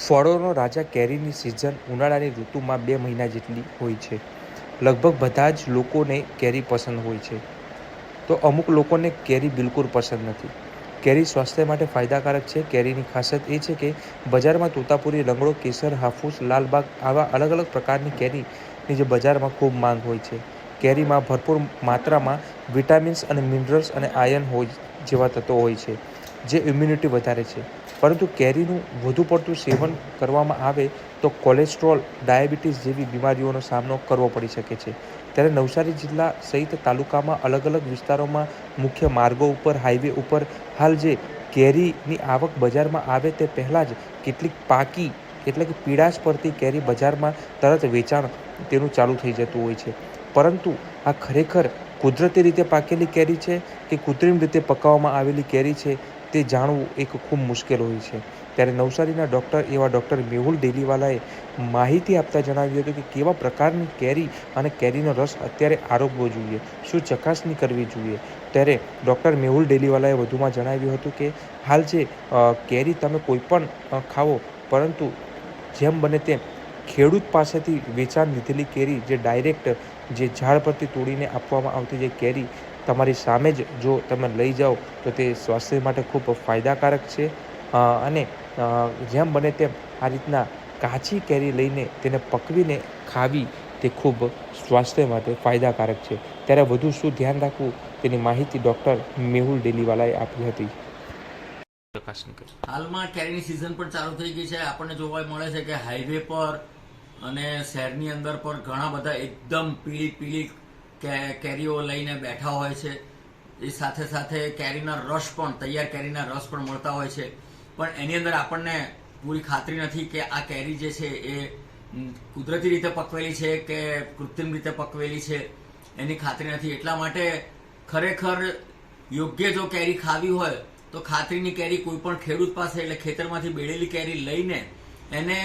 ફળોનો રાજા કેરીની સિઝન ઉનાળાની ઋતુમાં 2 મહિના જેટલી હોય છે. લગભગ બધા જ લોકોને કેરી પસંદ હોય છે, તો અમુક લોકોને કેરી બિલકુલ પસંદ નથી. કેરી સ્વાસ્થ્ય માટે ફાયદાકારક છે. કેરીની ખાસિયત એ છે કે બજારમાં તોતાપુરી, લંગડો, કેસર, હાફૂસ, લાલબાગ આવા અલગ અલગ પ્રકારની કેરીની જે બજારમાં ખૂબ માંગ હોય છે. કેરીમાં ભરપૂર માત્રામાં વિટામિન્સ અને મિનરલ્સ અને આયર્ન જેવા તત્વો હોય છે, જે ઇમ્યુનિટી વધારે છે. પરંતુ કેરીનું વધુ પડતું સેવન કરવામાં આવે તો કોલેસ્ટ્રોલ, ડાયાબિટીસ જેવી બીમારીઓનો સામનો કરવો પડી શકે છે. ત્યારે નવસારી જિલ્લા સહિત તાલુકામાં અલગ અલગ વિસ્તારોમાં મુખ્ય માર્ગો ઉપર, હાઈવે ઉપર હાલ જે કેરીની આવક બજારમાં આવે તે પહેલાં જ કેટલીક પાકી એટલે કે પીળાશ પડતી કેરી બજારમાં તરત વેચાણ તેનું ચાલુ થઈ જતું હોય છે. પરંતુ આ ખરેખર કુદરતી રીતે પાકેલી કેરી છે કે કૃત્રિમ રીતે પકાવવામાં આવેલી કેરી છે તે જાણવું એક ખૂબ મુશ્કેલ હોય છે. ત્યારે નવસારીના ડૉક્ટર મેહુલ ડેલીવાલાએ માહિતી આપતા જણાવ્યું હતું કે કેવા પ્રકારની કેરી અને કેરીનો રસ અત્યારે આરોગવો જોઈએ, શું ચકાસણી કરવી જોઈએ. ત્યારે ડૉક્ટર મેહુલ ડેલીવાલાએ વધુમાં જણાવ્યું હતું કે હાલ જે કેરી તમે કોઈ પણ ખાવો, પરંતુ જેમ બને તેમ ખેડૂત પાસેથી વેચાણ લીધેલી કેરી જે ડાયરેક્ટ જે ઝાડ પરથી તોડીને આપવામાં આવતી જે કેરી તમારી સામે જ જો તમે લઈ જાઓ તો તે સ્વાસ્થ્ય માટે ખૂબ ફાયદાકારક છે. અને જેમ બને તેમ આ રીતના કાચી કેરી લઈને તેને પકવીને ખાવી તે ખૂબ સ્વાસ્થ્ય માટે ફાયદાકારક છે. ત્યારે વધુ શું ધ્યાન રાખવું તેની માહિતી ડૉક્ટર મેહુલ ડેલીવાલાએ આપી હતી. હાલમાં કેરીની સિઝન પણ ચાલુ થઈ ગઈ છે. આપણને જોવા મળે છે કે હાઈવે પર અને શહેરની અંદર પણ ઘણા બધા એકદમ પીળી કેરીઓ લઈને બેઠા હોય છે. એ સાથે સાથે કેરીના રસ પણ, તૈયાર કેરીના રસ પણ મળતા હોય છે. પણ એની અંદર આપણને પૂરી ખાતરી નથી કે આ કેરી જે છે એ કુદરતી રીતે પકવેલી છે કે કૃત્રિમ રીતે પકવેલી છે, એની ખાતરી નથી. એટલા માટે ખરેખર યોગ્ય જો કેરી ખાવી હોય તો ખાતરીની કેરી કોઈ પણ ખેડૂત પાસે એટલે ખેતરમાંથી બેડેલી કેરી લઈને એને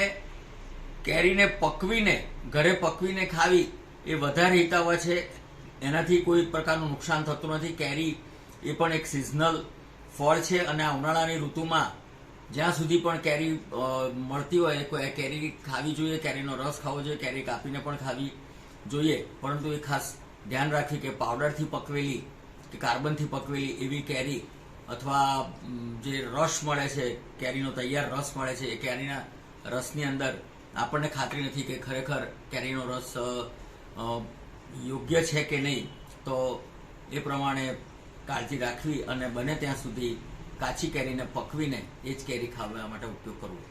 કેરીને પકવીને ઘરે પકવીને ખાવી એ વધારે હિતાવહ છે. એનાથી કોઈ પ્રકારનું નુકસાન થતું નથી. કેરી એ પણ એક સિઝનલ ફળ છે અને આ ઉનાળાની ઋતુમાં જ્યાં સુધી પણ કેરી મળતી હોય કેરી ખાવી જોઈએ, કેરીનો રસ ખાવો જોઈએ, કેરી કાપીને પણ ખાવી જોઈએ. પરંતુ એ ખાસ ધ્યાન રાખી કે પાવડરથી પકવેલી કે કાર્બનથી પકવેલી એવી કેરી અથવા જે રસ મળે છે, કેરીનો તૈયાર રસ મળે છે, એ કેરીના રસની અંદર આપણને ખાતરી નથી કે ખરેખર કેરીનો રસ યોગ્ય છે કે નહીં. તો એ પ્રમાણે કાળજી રાખવી અને બને ત્યાં સુધી કાચી કેરીને પકવીને એ જ કેરી ખાવા માટે ઉપયોગ કરવો.